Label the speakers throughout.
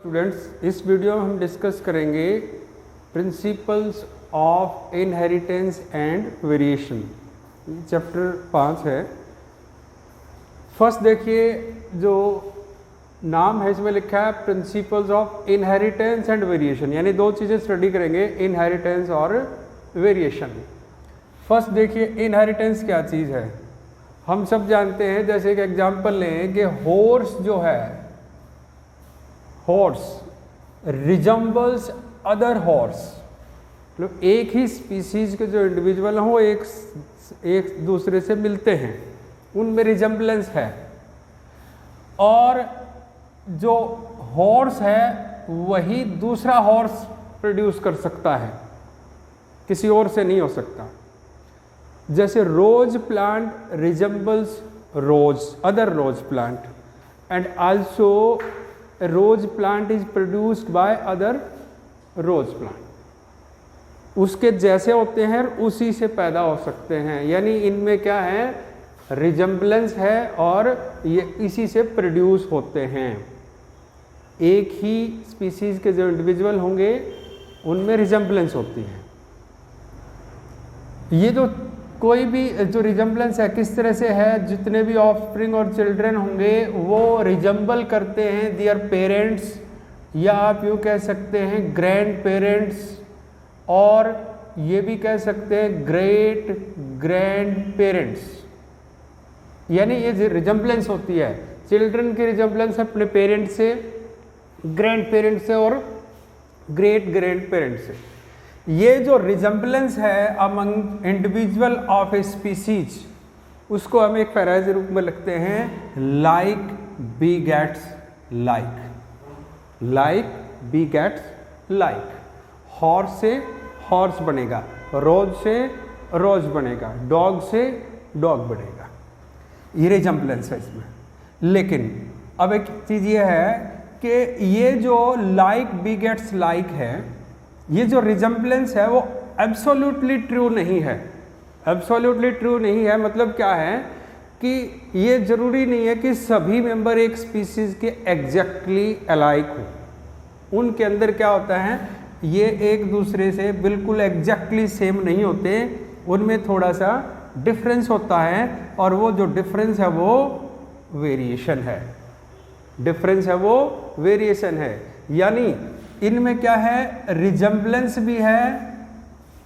Speaker 1: Students, इस video में हम डिस्कस करेंगे principles of inheritance and variation. Chapter 5 है। फर्स्ट देखिए, जो नाम है इसमें लिखा है principles of inheritance and variation, यानी दो चीज़ें स्टडी करेंगे, इनहेरिटेंस और वेरिएशन। फर्स्ट देखिए, इनहेरिटेंस क्या चीज़ है। हम सब जानते हैं, जैसे एक एग्जांपल लें कि हॉर्स जो है, हॉर्स रिजम्बल्स अदर हॉर्स, मतलब एक ही स्पीसीज के जो इंडिविजुअल हैं वो एक दूसरे से मिलते हैं, उनमें रिजम्बलेंस है। और जो हॉर्स है वही दूसरा हॉर्स प्रोड्यूस कर सकता है, किसी और से नहीं हो सकता। जैसे rose plant resembles rose other rose plant and also rose plant is produced by other rose plant, उसके जैसे होते हैं उसी से पैदा हो सकते हैं, यानी इनमें क्या है, रिजम्बलेंस है और ये इसी से प्रोड्यूस होते हैं। एक ही स्पीसीज के जो इंडिविजुअल होंगे उनमें रिजम्बलेंस होती है। ये जो कोई भी जो रिजम्बलेंस है किस तरह से है, जितने भी ऑफस्प्रिंग और चिल्ड्रन होंगे वो रिजम्बल करते हैं दियर पेरेंट्स, या आप यूँ कह सकते हैं ग्रैंड पेरेंट्स, और ये भी कह सकते हैं ग्रेट ग्रैंड पेरेंट्स। यानी ये रिजम्बलेंस होती है, चिल्ड्रन की रिजम्बलेंस अपने पेरेंट्स से, ग्रैंड पेरेंट्स से और ग्रेट ग्रैंड पेरेंट्स से। ये जो रिजम्बलेंस है among individual of a species, उसको हम एक फ्रेज रूप में लिखते हैं like begets like, like begets like. Horse से हॉर्स बनेगा, रोज से रोज बनेगा, डॉग से डॉग बनेगा। ये रिजम्बलेंस है इसमें। लेकिन अब एक चीज़ ये है कि ये जो लाइक बी गेट्स लाइक है, ये जो रिजम्बलेंस है वो एब्सोल्युटली ट्रू नहीं है। एब्सोल्युटली ट्रू नहीं है मतलब क्या है कि ये जरूरी नहीं है कि सभी मेंबर एक स्पीसीज के एग्जैक्टली अलाइक हो। उनके अंदर क्या होता है, ये एक दूसरे से बिल्कुल एग्जैक्टली सेम नहीं होते, उनमें थोड़ा सा डिफरेंस होता है, और वो जो डिफरेंस है वो वेरिएशन है। डिफरेंस है वो वेरिएशन है, यानी इनमें क्या है, रिजम्बलेंस भी है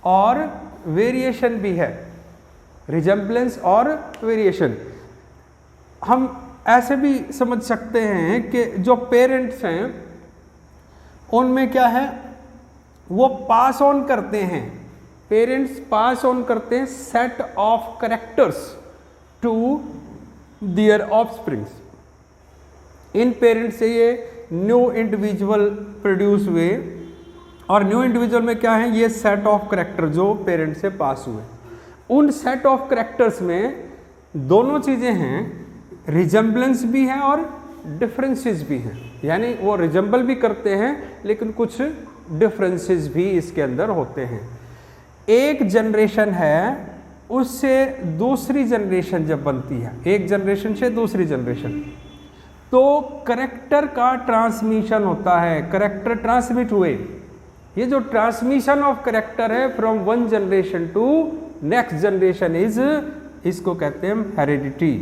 Speaker 1: और वेरिएशन भी है। रिजम्बलेंस और वेरिएशन हम ऐसे भी समझ सकते हैं कि जो पेरेंट्स हैं उनमें क्या है, वो पास ऑन करते हैं, पेरेंट्स पास ऑन करते हैं set of characters to their offsprings. इन पेरेंट्स से ये न्यू इंडिविजुअल प्रोड्यूस हुए, और न्यू इंडिविजुअल में क्या है, ये सेट ऑफ कैरेक्टर जो पेरेंट से पास हुए। उन सेट ऑफ कैरेक्टर्स में दोनों चीज़ें हैं, रिजम्बलेंस भी है और डिफरेंसेस भी हैं, यानी वो रिजम्बल भी करते हैं लेकिन कुछ डिफरेंसेस भी इसके अंदर होते हैं। एक जनरेशन है, उससे दूसरी जनरेशन जब बनती है, एक जनरेशन से दूसरी जनरेशन, तो करेक्टर का ट्रांसमिशन होता है, करेक्टर ट्रांसमिट हुए। ये जो ट्रांसमिशन ऑफ करेक्टर है from one generation to next generation is, इसको कहते हैं हेरिडिटी।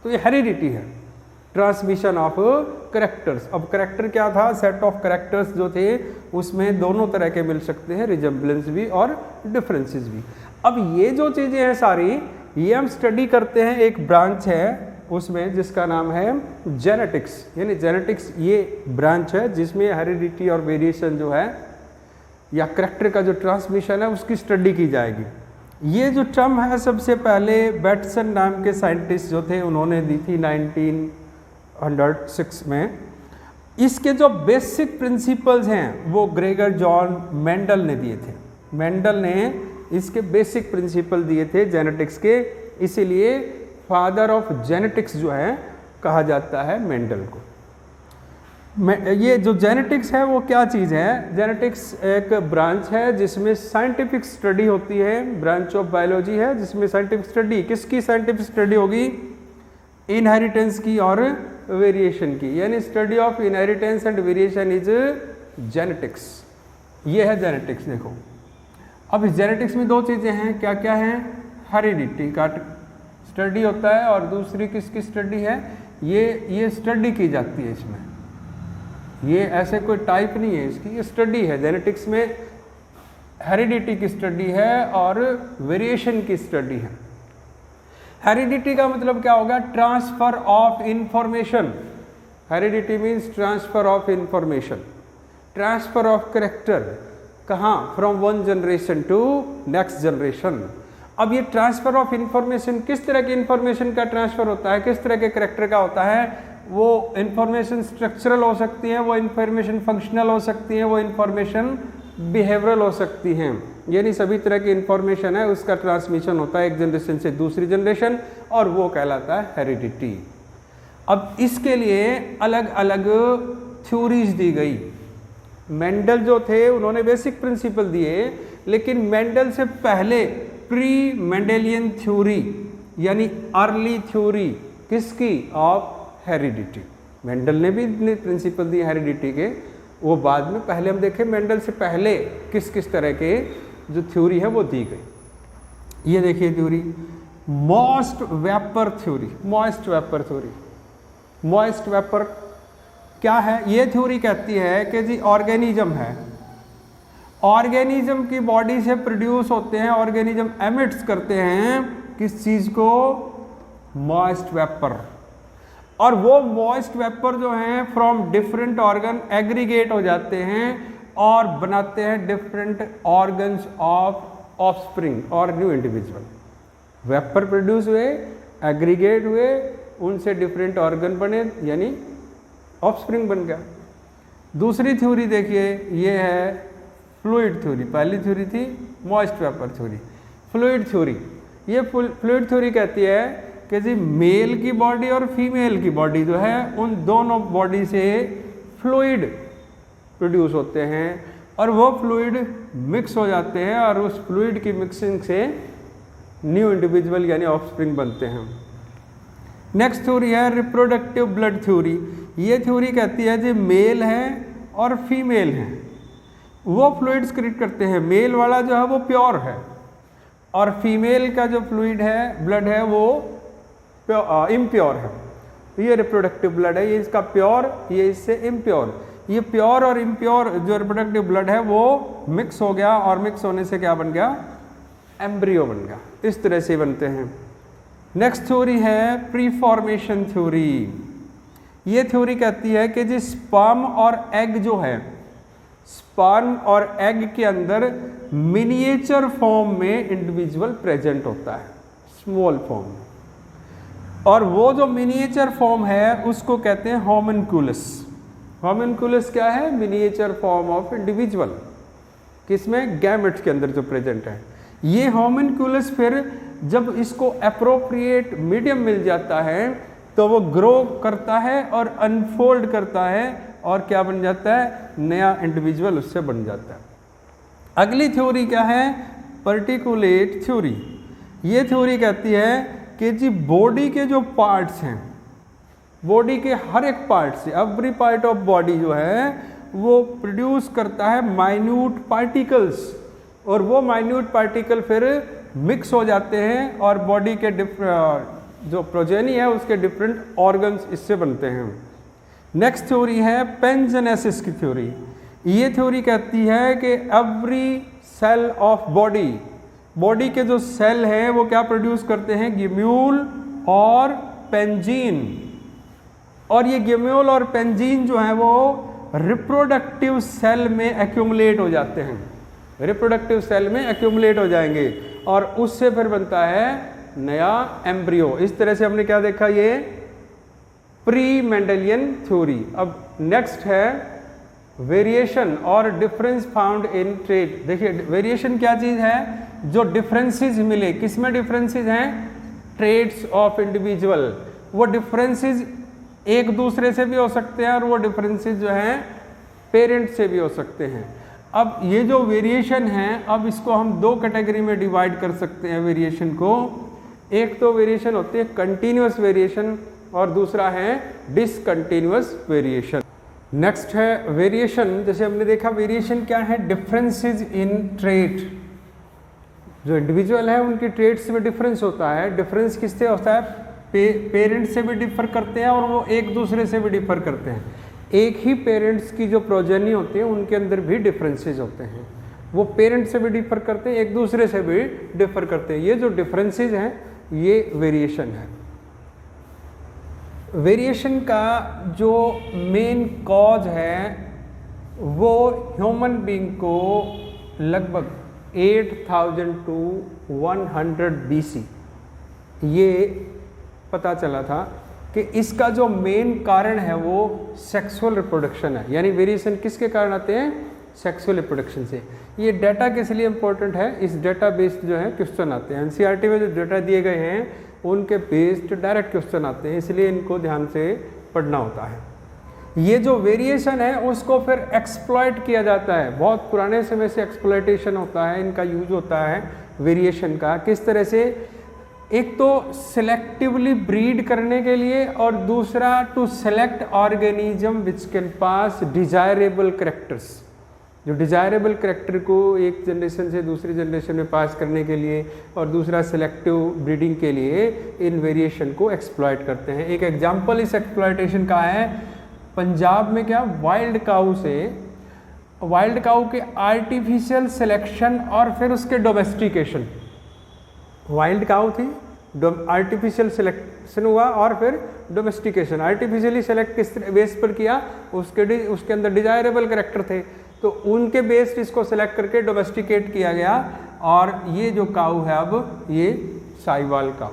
Speaker 1: तो ये हेरिडिटी है, ट्रांसमिशन ऑफ करेक्टर्स। अब करेक्टर क्या था, सेट ऑफ करेक्टर्स जो थे उसमें दोनों तरह के मिल सकते हैं, रिजम्बलेंस भी और डिफरेंसेस भी। अब ये जो चीज़ें हैं सारी, ये हम स्टडी करते हैं, एक ब्रांच है उसमें जिसका नाम है जेनेटिक्स। यानी जेनेटिक्स ये ब्रांच है जिसमें हेरिडिटी और वेरिएशन जो है या करेक्टर का जो ट्रांसमिशन है उसकी स्टडी की जाएगी। ये जो टर्म है सबसे पहले बैटसन नाम के साइंटिस्ट जो थे उन्होंने दी थी 1906 में। इसके जो बेसिक प्रिंसिपल्स हैं वो ग्रेगर जॉन मेंडल ने दिए थे। मेंडल ने इसके बेसिक प्रिंसिपल दिए थे जेनेटिक्स के, इसीलिए फादर ऑफ जेनेटिक्स जो है कहा जाता है मेंडल को। ये जो जेनेटिक्स है वो क्या चीज़ है, जेनेटिक्स एक ब्रांच है जिसमें साइंटिफिक स्टडी होती है, ब्रांच ऑफ बायोलॉजी है जिसमें साइंटिफिक स्टडी, किसकी साइंटिफिक स्टडी होगी, इनहेरिटेंस की और वेरिएशन की, यानी study of inheritance and variation is genetics. ये है जेनेटिक्स। देखो अब इस जेनेटिक्स में दो चीज़ें हैं, क्या क्या हैं? हेरिडिटी का स्टडी होता है और दूसरी किसकी स्टडी है? ये स्टडी की जाती है इसमें, ये ऐसे कोई टाइप नहीं है इसकी, ये स्टडी है। जेनेटिक्स में हेरिडिटी की स्टडी है और वेरिएशन की स्टडी है। हेरिडिटी का मतलब क्या होगा? Transfer of information. Heredity means transfer of information, transfer of character. कहाँ? From one generation to next generation. अब ये ट्रांसफर ऑफ इंफॉर्मेशन, किस तरह की इंफॉर्मेशन का ट्रांसफर होता है, किस तरह के कैरेक्टर का होता है? वो इंफॉर्मेशन स्ट्रक्चरल हो सकती है, वो इंफॉर्मेशन फंक्शनल हो सकती है, वो इंफॉर्मेशन बिहेवियरल हो सकती हैं, यानी सभी तरह की इंफॉर्मेशन है उसका ट्रांसमिशन होता है एक जनरेशन से दूसरी जनरेशन, और वो कहलाता है हेरिडिटी। अब इसके लिए अलग अलग थ्योरीज दी गई। मेंडल जो थे उन्होंने बेसिक प्रिंसिपल दिए, लेकिन मेंडल से पहले प्री मेंडेलियन थ्योरी यानी अर्ली थ्योरी किसकी? Of heredity. मेंडल ने भी प्रिंसिपल दिए हेरिडिटी के, वो बाद में, पहले हम देखें मेंडल से पहले किस किस तरह के जो थ्योरी है वो दी गई। ये देखिए theory, moist vapour theory. Moist vapour theory, moist vapour क्या है? ये थ्योरी कहती है कि जी ऑर्गेनिज्म है, ऑर्गेनिज्म की बॉडी से प्रोड्यूस होते हैं, ऑर्गेनिज्म एमिट्स करते हैं किस चीज को? Moist vapour. और वो मॉइस्ट वेपर जो हैं फ्रॉम डिफरेंट ऑर्गन एग्रीगेट हो जाते हैं और बनाते हैं डिफरेंट ऑर्गन्स ऑफ ऑफस्प्रिंग और न्यू इंडिविजुअल। वेपर प्रोड्यूस हुए, एग्रीगेट हुए, उनसे डिफरेंट ऑर्गन बने, यानी ऑफस्प्रिंग बन गया। दूसरी थ्योरी देखिए, ये है फ्लूइड थ्योरी। पहली थ्योरी थी moist vapour theory. Fluid theory, ये फ्लूइड थ्योरी कहती है कि जी मेल की बॉडी और फीमेल की बॉडी जो है उन दोनों बॉडी से फ्लूइड प्रोड्यूस होते हैं और वो फ्लूइड मिक्स हो जाते हैं और उस फ्लूइड की मिक्सिंग से न्यू इंडिविजुअल यानी ऑफस्प्रिंग बनते हैं। नेक्स्ट थ्योरी है रिप्रोडक्टिव ब्लड थ्योरी। ये थ्योरी कहती है जी मेल है और फीमेल है, वो फ्लूइड्स क्रिएट करते हैं। मेल वाला जो है वो प्योर है और फीमेल का जो फ्लूइड है, ब्लड है, वो इम्प्योर है। ये रिप्रोडक्टिव ब्लड है, ये इसका प्योर, ये इससे इम्प्योर। ये प्योर और इम्प्योर जो रिप्रोडक्टिव ब्लड है वो मिक्स हो गया और मिक्स होने से क्या बन गया? एम्ब्रियो बन गया। इस तरह से बनते हैं। नेक्स्ट थ्योरी है प्रीफॉर्मेशन थ्योरी। ये थ्योरी कहती है कि जी स्पर्म और एग जो है, स्पर्म और एग के अंदर मिनिएचर फॉर्म में इंडिविजुअल प्रेजेंट होता है, स्मॉल फॉर्म, और वो जो मिनिएचर फॉर्म है उसको कहते हैं होम्युनकुलस। होम्युनकुलस क्या है? मिनिएचर फॉर्म ऑफ इंडिविजुअल, किसमें? गैमेट्स के अंदर जो प्रेजेंट है। ये होम्युनकुलस फिर जब इसको अप्रोप्रिएट मीडियम मिल जाता है तो वो ग्रो करता है और अनफोल्ड करता है और क्या बन जाता है? नया इंडिविजुअल उससे बन जाता है। अगली थ्योरी क्या है? Particulate theory. ये थ्योरी कहती है कि जी बॉडी के जो पार्ट्स हैं, बॉडी के हर एक पार्ट से, एवरी पार्ट ऑफ बॉडी जो है वो प्रोड्यूस करता है माइन्यूट पार्टिकल्स, और वो माइन्यूट पार्टिकल फिर मिक्स हो जाते हैं और बॉडी के जो प्रोजेनी है उसके डिफरेंट ऑर्गन्स इससे बनते हैं। नेक्स्ट थ्योरी है पेंजेनेसिस की थ्योरी। ये थ्योरी कहती है कि every cell of body, body के जो सेल हैं वो क्या प्रोड्यूस करते हैं? ग्यूम्यूल और पेंजीन, और ये ग्यूम्यूल और पेंजीन जो है वो रिप्रोडक्टिव सेल में एक्यूमुलेट हो जाते हैं, रिप्रोडक्टिव सेल में एक्यूमुलेट हो जाएंगे और उससे फिर बनता है नया एम्ब्रियो। इस तरह से हमने क्या देखा? ये प्री मेंडेलियन थ्योरी। अब नेक्स्ट है वेरिएशन और डिफरेंस फाउंड इन ट्रेट। देखिए वेरिएशन क्या चीज़ है? जो डिफरेंसेस मिले, किसमें डिफरेंसेस हैं? Traits of individual. वो डिफरेंसेस एक दूसरे से भी हो सकते हैं और वो डिफरेंसेस जो हैं पेरेंट्स से भी हो सकते हैं। अब ये जो वेरिएशन है, अब इसको हम दो कैटेगरी में डिवाइड कर सकते हैं वेरिएशन को। एक तो वेरिएशन होती है कंटिन्यूअस वेरिएशन, और दूसरा है डिसकंटिन्यूअस वेरिएशन। नेक्स्ट है वेरिएशन। जैसे हमने देखा वेरिएशन क्या है, डिफरेंसेस इन ट्रेट। जो इंडिविजुअल है उनकी ट्रेट्स में डिफरेंस होता है। डिफरेंस किससे होता है, पेरेंट्स से भी डिफर करते हैं और वो एक दूसरे से भी डिफर करते हैं। एक ही पेरेंट्स की जो प्रोजेनी होती है उनके अंदर भी डिफरेंसेस होते हैं, वो पेरेंट्स से भी डिफर करते हैं, एक दूसरे से भी डिफर करते हैं। ये जो डिफरेंसेस हैं ये वेरिएशन है। वेरिएशन का जो मेन कॉज है वो ह्यूमन बीइंग को लगभग 8000 टू 100 BC ये पता चला था कि इसका जो मेन कारण है वो सेक्सुअल रिप्रोडक्शन है। यानी वेरिएशन किसके कारण आते हैं, सेक्सुअल रिप्रोडक्शन से। ये डाटा किस लिए इंपॉर्टेंट है, इस डाटा बेस्ड जो है क्वेश्चन आते हैं। एनसीईआरटी में जो डाटा दिए गए हैं उनके बेस्ड डायरेक्ट क्वेश्चन आते हैं, इसलिए इनको ध्यान से पढ़ना होता है। ये जो वेरिएशन है उसको फिर एक्सप्लॉइट किया जाता है, बहुत पुराने समय से एक्सप्लॉइटेशन होता है, इनका यूज होता है वेरिएशन का। किस तरह से, एक तो सिलेक्टिवली ब्रीड करने के लिए और दूसरा to select organism which can pass desirable characters. जो डिजायरेबल कैरेक्टर को एक जनरेशन से दूसरी जनरेशन में पास करने के लिए और दूसरा सिलेक्टिव ब्रीडिंग के लिए इन वेरिएशन को एक्सप्लॉइट करते हैं। एक एग्जांपल इस एक्सप्लॉइटेशन का है पंजाब में, क्या वाइल्ड काऊ से, वाइल्ड काऊ के आर्टिफिशियल सिलेक्शन और फिर उसके डोमेस्टिकेशन। वाइल्ड काऊ थी, आर्टिफिशियल सिलेक्शन हुआ और फिर डोमेस्टिकेशन। आर्टिफिशियली सेलेक्ट किस बेस पर किया, उसके अंदर डिजायरेबल कैरेक्टर थे तो उनके बेस्ड इसको सेलेक्ट करके डोमेस्टिकेट किया गया और ये जो काऊ है अब ये साहिवाल काऊ।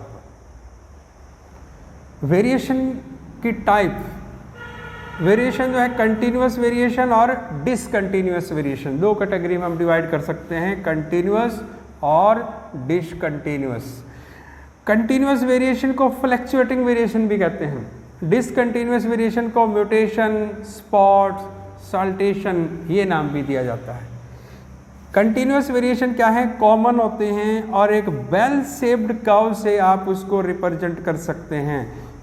Speaker 1: वेरिएशन की टाइप, वेरिएशन जो है कंटिन्यूअस वेरिएशन और डिसकंटिन्यूअस वेरिएशन, दो कैटेगरी में हम डिवाइड कर सकते हैं, कंटिन्यूअस और डिसकंटिन्यूअस। कंटिन्यूअस वेरिएशन को फ्लक्चुएटिंग वेरिएशन भी कहते हैं, डिसकंटिन्यूअस वेरिएशन को म्यूटेशन, स्पॉट्स, साल्टेशन ये नाम भी दिया जाता है। कंटिन्यूअस वेरिएशन क्या है, कॉमन होते हैं और एक बेल शेप्ड कर्व से आप उसको रिप्रेजेंट कर सकते हैं।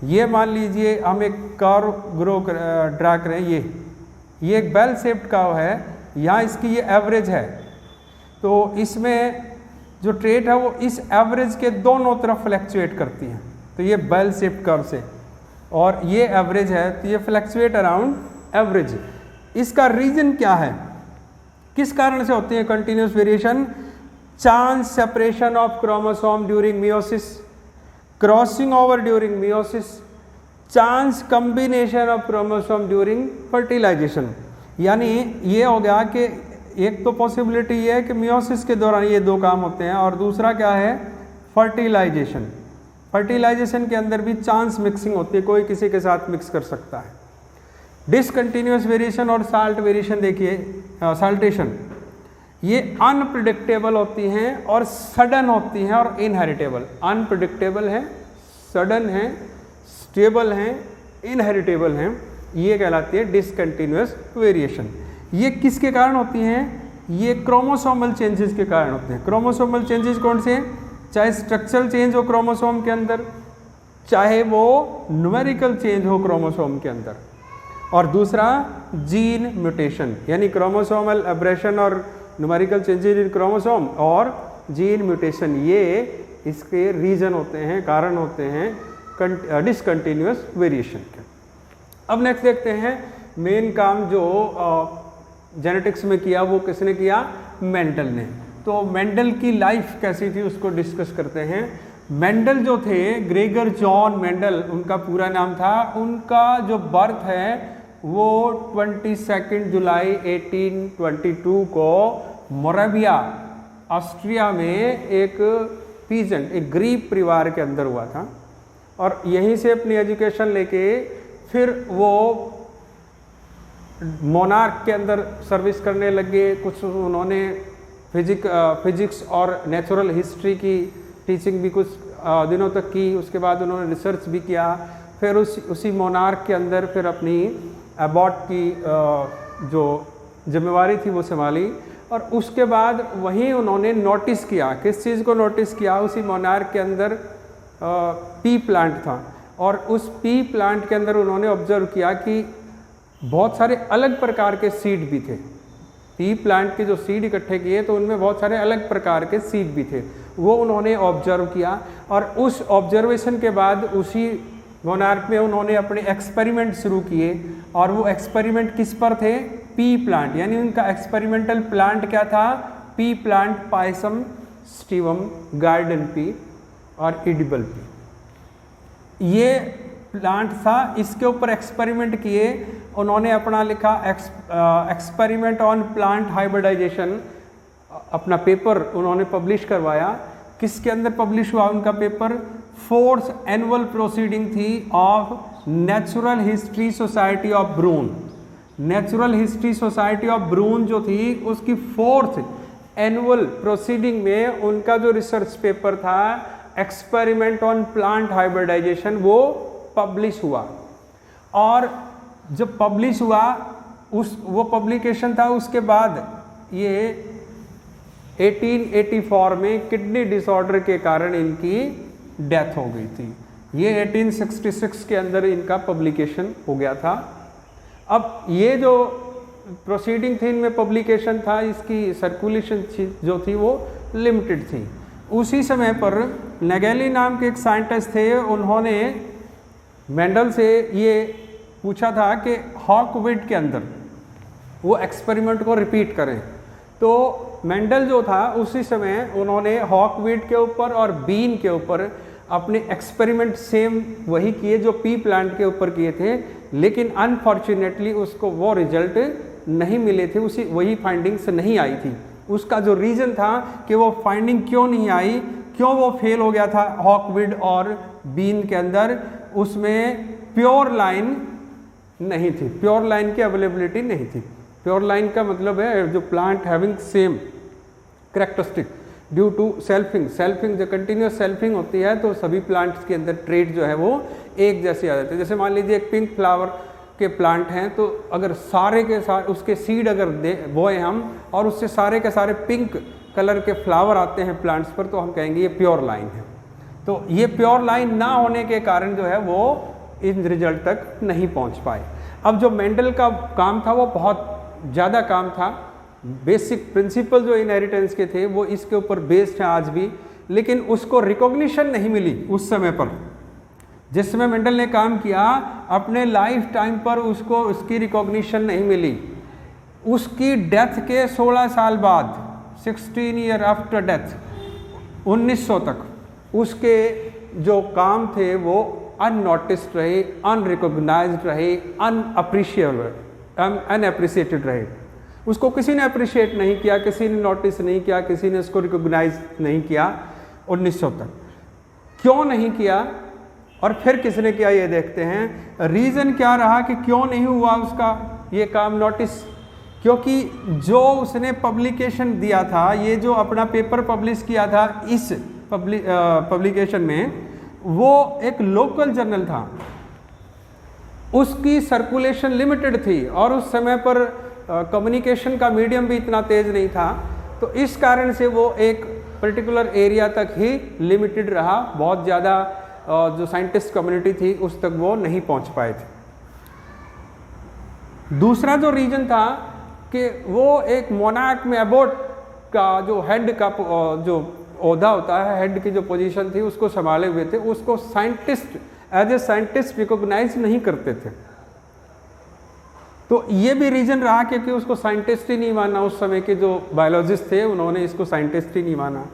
Speaker 1: ये मान लीजिए हम एक कर्व ड्रा करें, ये एक बेल शेप्ड कर्व है, यहाँ इसकी ये एवरेज है, तो इसमें जो ट्रेट है वो इस एवरेज के दोनों तरफ फ्लक्चुएट करती है, तो ये बेल शेप्ड कर्व से, और ये एवरेज है तो ये फ्लक्चुएट अराउंड एवरेज। इसका रीजन क्या है, किस कारण से होती है continuous variation, chance separation of chromosome during meiosis, crossing over during meiosis, chance combination of chromosome during fertilization. यानी ये हो गया कि एक तो पॉसिबिलिटी ये है कि मियोसिस के दौरान ये दो काम होते हैं और दूसरा क्या है, फर्टिलाइजेशन। फर्टिलाइजेशन के अंदर भी चांस मिक्सिंग होती है, कोई किसी के साथ मिक्स कर सकता है। डिसकंटिन्यूअस वेरिएशन और साल्ट वेरिएशन देखिए, साल्टेशन, ये अनप्रिडिक्टेबल होती हैं और सडन होती हैं और इनहेरिटेबल। अनप्रिडिक्टेबल है, सडन है, स्टेबल हैं, इनहेरिटेबल हैं, ये कहलाती है डिसकंटिन्यूअस वेरिएशन। ये किसके कारण होती हैं, ये क्रोमोसोमल चेंजेस के कारण होते हैं। क्रोमोसोमल चेंजेस कौन से हैं, चाहे स्ट्रक्चरल चेंज हो क्रोमोसोम के अंदर, चाहे वो न्यूमेरिकल चेंज हो क्रोमोसोम के अंदर, और दूसरा जीन म्यूटेशन, यानी क्रोमोसोमल एब्रेशन और न्यूमेरिकल चेंजेस इन क्रोमोसोम और जीन म्यूटेशन, ये इसके रीजन होते हैं, कारण होते हैं डिसकंटिन्यूअस वेरिएशन के। अब नेक्स्ट देखते हैं मेन काम जो जेनेटिक्स में किया वो किसने किया, मेंडल ने। तो मेंडल की लाइफ कैसी थी उसको डिस्कस करते हैं। मेंडल जो थे, ग्रेगर जॉन मेंडल उनका पूरा नाम था, उनका जो बर्थ है वो 22 जुलाई 1822 को मोराविया ऑस्ट्रिया में एक पीजेंट, एक गरीब परिवार के अंदर हुआ था और यहीं से अपनी एजुकेशन लेके फिर वो मोनार्क के अंदर सर्विस करने लगे। कुछ उन्होंने फिजिक्स और नेचुरल हिस्ट्री की टीचिंग भी कुछ दिनों तक की, उसके बाद उन्होंने रिसर्च भी किया। फिर उसी मोनार्क के अंदर फिर अपनी अबॉट की जो जिम्मेवारी थी वो संभाली और उसके बाद वहीं उन्होंने नोटिस किया, किस चीज़ को नोटिस किया, उसी मोनार्क के अंदर पी प्लांट था और उस पी प्लांट के अंदर उन्होंने ऑब्जर्व किया कि बहुत सारे अलग प्रकार के सीड भी थे। पी प्लांट के जो सीड इकट्ठे किए तो उनमें बहुत सारे अलग प्रकार के सीड भी थे, वो उन्होंने ऑब्जर्व किया। और उस ऑब्जर्वेशन के बाद उसी मोनार्क में उन्होंने अपने एक्सपेरिमेंट शुरू किए, और वो एक्सपेरिमेंट किस पर थे? पी प्लांट, यानी उनका एक्सपेरिमेंटल प्लांट क्या था? Pea plant, Pisum sativum, garden pea और एडिबल पी, ये प्लांट था। इसके ऊपर एक्सपेरिमेंट किए उन्होंने, अपना लिखा एक्सपेरिमेंट ऑन प्लांट हाइब्रिडाइजेशन, अपना पेपर उन्होंने पब्लिश करवाया। किसके अंदर पब्लिश हुआ उनका पेपर? 4th एनुअल प्रोसीडिंग थी of natural history society of Brunn. Natural history society of Brunn जो थी उसकी 4th एनुअल प्रोसीडिंग में उनका जो रिसर्च पेपर था एक्सपेरिमेंट ऑन प्लांट हाइब्रिडाइजेशन, वो पब्लिश हुआ। और जब पब्लिश हुआ वो पब्लिकेशन था, उसके बाद ये 1884 में किडनी डिसऑर्डर के कारण इनकी डेथ हो गई थी। ये 1866 के अंदर इनका पब्लिकेशन हो गया था। अब ये जो प्रोसीडिंग थी इनमें पब्लिकेशन था, इसकी सर्कुलेशन जो थी वो लिमिटेड थी। उसी समय पर नेगेली नाम के एक साइंटिस्ट थे, उन्होंने मेंडल से ये पूछा था कि हॉकविड के अंदर वो एक्सपेरिमेंट को रिपीट करें। तो मेंडल जो था उसी समय उन्होंने हॉकविड के ऊपर और बीन के ऊपर अपने एक्सपेरिमेंट सेम वही किए जो पी प्लांट के ऊपर किए थे, लेकिन अनफॉर्चुनेटली उसको वो रिजल्ट नहीं मिले थे, उसी वही फाइंडिंग्स नहीं आई थी। उसका जो रीज़न था कि वो फाइंडिंग क्यों नहीं आई, क्यों वो फेल हो गया था हॉकविड और बीन के अंदर, उसमें प्योर लाइन नहीं थी, प्योर लाइन की अवेलेबिलिटी नहीं थी। प्योर लाइन का मतलब है जो plant having same characteristic due to selfing. Selfing जो कंटिन्यूस सेल्फिंग होती है तो सभी प्लांट्स के अंदर ट्रेट जो है वो एक जैसे आ जाते हैं। जैसे मान लीजिए एक पिंक फ्लावर के प्लांट हैं, तो अगर सारे के सारे उसके सीड अगर बोए हम और उससे सारे के सारे पिंक कलर के फ्लावर आते हैं प्लांट्स पर, तो हम कहेंगे ये प्योर लाइन है। तो ये प्योर लाइन ना होने के कारण जो है वो इन रिजल्ट तक नहीं पहुंच पाए। अब जो मेंडल का काम था वो बहुत ज़्यादा काम था, बेसिक प्रिंसिपल जो इनहेरिटेंस के थे वो इसके ऊपर बेस्ड है आज भी, लेकिन उसको रिकॉग्निशन नहीं मिली उस समय पर। जिस समय मेंडल ने काम किया अपने लाइफ टाइम पर उसको उसकी रिकॉग्निशन नहीं मिली। उसकी डेथ के 16 साल बाद, 16 ईयर आफ्टर डेथ, 1900 तक उसके जो काम थे वो अननोटिस्ड रहे, अनरिकॉग्नाइज्ड रहे, अनएप्रिसिएटेड रहे। उसको किसी ने अप्रिशिएट नहीं किया, किसी ने नोटिस नहीं किया, किसी ने उसको रिकॉग्नाइज नहीं किया 1900 तक। क्यों नहीं किया और फिर किसने किया ये देखते हैं। रीज़न क्या रहा कि क्यों नहीं हुआ उसका ये काम नोटिस? क्योंकि जो उसने पब्लिकेशन दिया था, ये जो अपना पेपर पब्लिश किया था इस पब्लिकेशन में, वो एक लोकल जर्नल था, उसकी सर्कुलेशन लिमिटेड थी और उस समय पर कम्युनिकेशन का मीडियम भी इतना तेज नहीं था। तो इस कारण से वो एक पर्टिकुलर एरिया तक ही लिमिटेड रहा, बहुत ज़्यादा जो साइंटिस्ट कम्युनिटी थी उस तक वो नहीं पहुंच पाए थे। दूसरा जो रीजन था कि वो एक मोनार्क में एबोट का जो हेड का जो ओहदा होता है, हेड की जो पोजीशन थी उसको संभाले हुए थे, उसको scientist as a scientist recognise नहीं करते थे। तो ये भी रीजन रहा क्योंकि उसको साइंटिस्ट ही नहीं माना। उस समय के जो बायोलॉजिस्ट थे उन्होंने इसको साइंटिस्ट ही नहीं माना।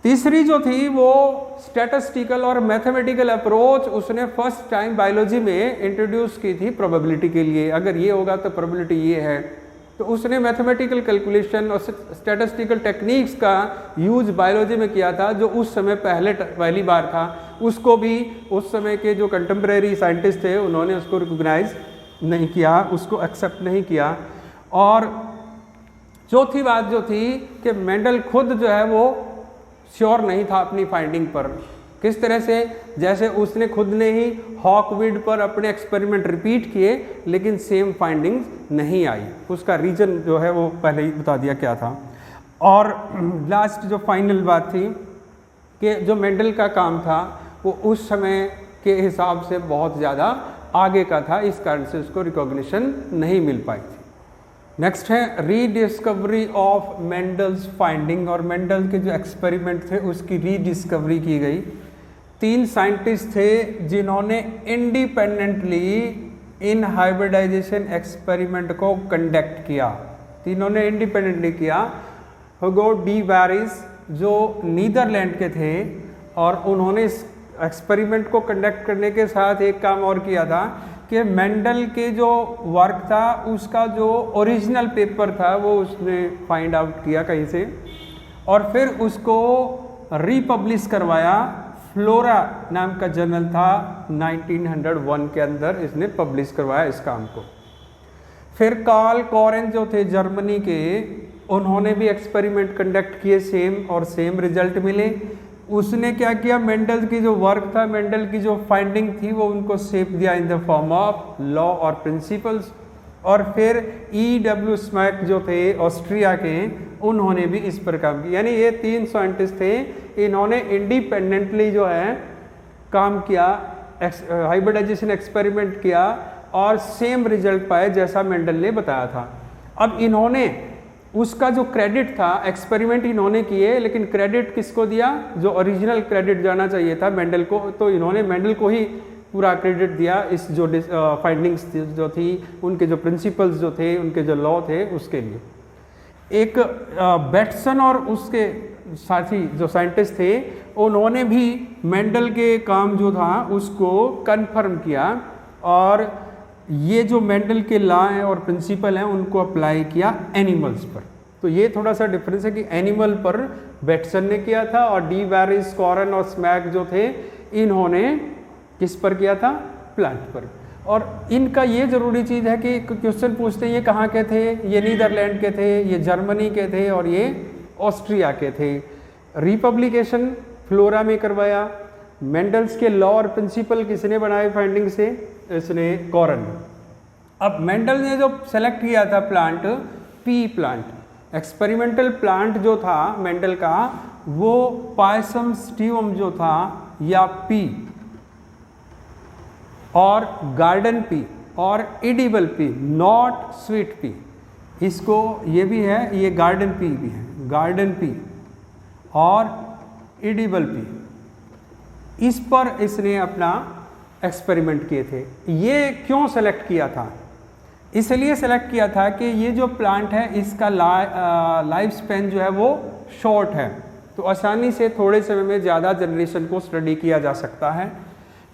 Speaker 1: तीसरी जो थी वो स्टैटिस्टिकल और मैथमेटिकल अप्रोच उसने फर्स्ट टाइम बायोलॉजी में इंट्रोड्यूस की थी प्रोबेबिलिटी के लिए। अगर ये होगा तो प्रोबेबिलिटी ये है, तो उसने मैथमेटिकल कैलकुलेशन और स्टैटिस्टिकल टेक्निक्स का यूज बायोलॉजी में किया था, जो उस समय पहली बार था। उसको भी उस समय के जो कंटेम्प्रेरी साइंटिस्ट थे उन्होंने उसको रिकॉग्नाइज नहीं किया, उसको एक्सेप्ट नहीं किया। और चौथी बात जो थी कि मेंडल खुद जो है वो श्योर नहीं था अपनी फाइंडिंग पर। किस तरह से? जैसे उसने खुद ने ही हॉकविड पर अपने एक्सपेरिमेंट रिपीट किए लेकिन सेम फाइंडिंग्स नहीं आई। उसका रीजन जो है वो पहले ही बता दिया क्या था। और लास्ट जो फाइनल बात थी कि जो मेंडल का काम था वो उस समय के हिसाब से बहुत ज़्यादा आगे का था, इस कारण से उसको रिकॉग्निशन नहीं मिल पाई थी। नेक्स्ट है रीडिस्कवरी ऑफ मेंडल्स फाइंडिंग, और मेंडल के जो एक्सपेरिमेंट थे उसकी रीडिस्कवरी की गई। 3 साइंटिस्ट थे जिन्होंने इंडिपेंडेंटली इन हाइब्रिडाइजेशन एक्सपेरिमेंट को कंडक्ट किया। तीनों ने इंडिपेंडेंटली किया। हुगो डी वारिस जो नीदरलैंड के थे, और उन्होंने इस एक्सपेरिमेंट को कंडक्ट करने के साथ एक काम और किया था कि मेंडल के जो वर्क था उसका जो ओरिजिनल पेपर था वो उसने फाइंड आउट किया कहीं से, और फिर उसको रीपब्लिश करवाया। फ्लोरा नाम का जर्नल था, 1901 के अंदर इसने पब्लिश करवाया इस काम को। फिर कार्ल कॉरेन जो थे जर्मनी के, उन्होंने भी एक्सपेरिमेंट कंडक्ट किए सेम, और सेम रिजल्ट मिले। उसने क्या किया, मेंडल की जो वर्क था, मेंडल की जो फाइंडिंग थी, वो उनको शेप दिया in the form of law और प्रिंसिपल्स। और फिर E.W. स्मैक जो थे ऑस्ट्रिया के, उन्होंने भी इस पर काम किया। यानी ये 3 साइंटिस्ट थे, इन्होंने इंडिपेंडेंटली जो है काम किया, हाइब्रिडाइजेशन एक्सपेरिमेंट किया और सेम रिजल्ट पाए जैसा मेंडल ने बताया था। अब इन्होंने उसका जो क्रेडिट था, एक्सपेरिमेंट इन्होंने किए, लेकिन क्रेडिट किसको दिया, जो ओरिजिनल क्रेडिट जाना चाहिए था मेंडल को, तो इन्होंने मेंडल को ही पूरा क्रेडिट दिया इस जो फाइंडिंग्स जो थी, उनके जो प्रिंसिपल्स जो थे, उनके जो लॉ थे उसके लिए। एक बेटसन और उसके साथी जो साइंटिस्ट थे, उन्होंने भी मेंडल के काम जो था उसको कंफर्म किया, और ये जो मेंडल के लॉ हैं और प्रिंसिपल हैं उनको अप्लाई किया एनिमल्स पर। तो ये थोड़ा सा डिफरेंस है कि एनिमल पर बेटसन ने किया था, और डी वारिस, कॉरेन और स्मैक जो थे, इन्होंने किस पर किया था, प्लांट पर। और इनका ये ज़रूरी चीज़ है कि क्वेश्चन पूछते हैं ये कहाँ के थे, ये नीदरलैंड के थे, ये जर्मनी के थे, और ये ऑस्ट्रिया के थे। रिपब्लिकेशन फ्लोरा में करवाया। मेंडल्स के लॉ और प्रिंसिपल किसने बनाए फाइंडिंग से, इसने कॉरेन। अब मेंडल ने जो सेलेक्ट किया था plant, P plant, experimental plant जो था मेंडल का, वो पायसम स्टिवम जो था, या पी, और गार्डन पी, और edible P, not sweet pea. इसको ये भी है, ये गार्डन पी भी है, गार्डन पी और एडिबल पी, इस पर इसने अपना एक्सपेरिमेंट किए थे। ये क्यों सेलेक्ट किया था, इसलिए सेलेक्ट किया था कि ये जो प्लांट है इसका लाइफ स्पेन जो है वो शॉर्ट है, तो आसानी से थोड़े समय में ज़्यादा जनरेशन को स्टडी किया जा सकता है।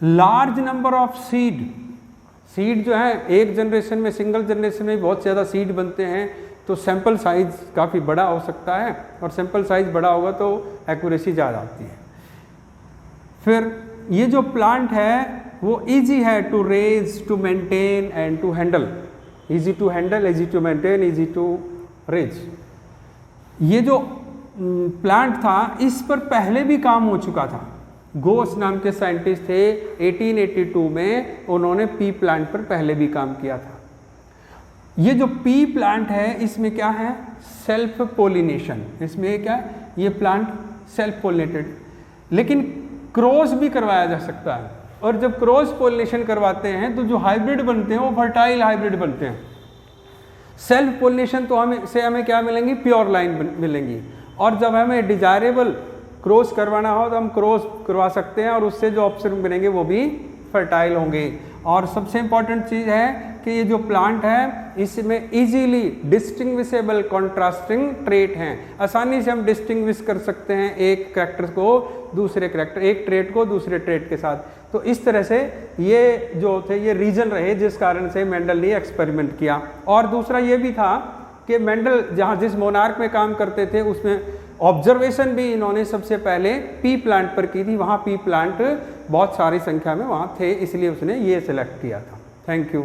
Speaker 1: लार्ज नंबर ऑफ सीड जो है, एक जनरेशन में, सिंगल जनरेशन में बहुत ज़्यादा सीड बनते हैं, तो सैंपल साइज काफ़ी बड़ा हो सकता है, और सैंपल साइज बड़ा होगा तो एक्यूरेसी ज़्यादा आती है। फिर ये जो प्लांट है वो इजी है to raise, to maintain and to handle. Easy to handle, easy to maintain, easy to raise. ये जो प्लांट था इस पर पहले भी काम हो चुका था। गोस नाम के साइंटिस्ट थे, 1882 में उन्होंने पी प्लांट पर पहले भी काम किया था। ये जो पी प्लांट है इसमें क्या है, सेल्फ पोलिनेशन। इसमें क्या है, ये प्लांट सेल्फ पोलिनेटेड, लेकिन क्रॉस भी करवाया जा सकता है, और जब क्रॉस पोलिनेशन करवाते हैं तो जो हाइब्रिड बनते हैं वो फर्टाइल हाइब्रिड बनते हैं। सेल्फ पोलिनेशन तो हमें क्या मिलेंगी, प्योर लाइन मिलेंगी, और जब हमें डिजायरेबल क्रॉस करवाना हो तो हम क्रॉस करवा सकते हैं, और उससे जो ऑप्शन मिलेंगे वो भी फर्टाइल होंगे। और सबसे इम्पॉर्टेंट चीज़ है कि ये जो प्लांट है इसमें इजीली डिस्टिंग्विशेबल कॉन्ट्रास्टिंग ट्रेट हैं। आसानी से हम डिस्टिंग्विश कर सकते हैं एक करैक्टर को दूसरे करैक्टर, एक ट्रेट को दूसरे ट्रेट के साथ। तो इस तरह से ये जो थे ये रीजन रहे जिस कारण से मेंडल ने एक्सपेरिमेंट किया। और दूसरा ये भी था कि मेंडल जहाँ जिस मोनार्क में काम करते थे उसमें ऑब्जर्वेशन भी इन्होंने सबसे पहले पी प्लांट पर की थी। वहाँ पी प्लांट बहुत सारी संख्या में वहाँ थे, इसलिए उसने ये सिलेक्ट किया था। Thank you.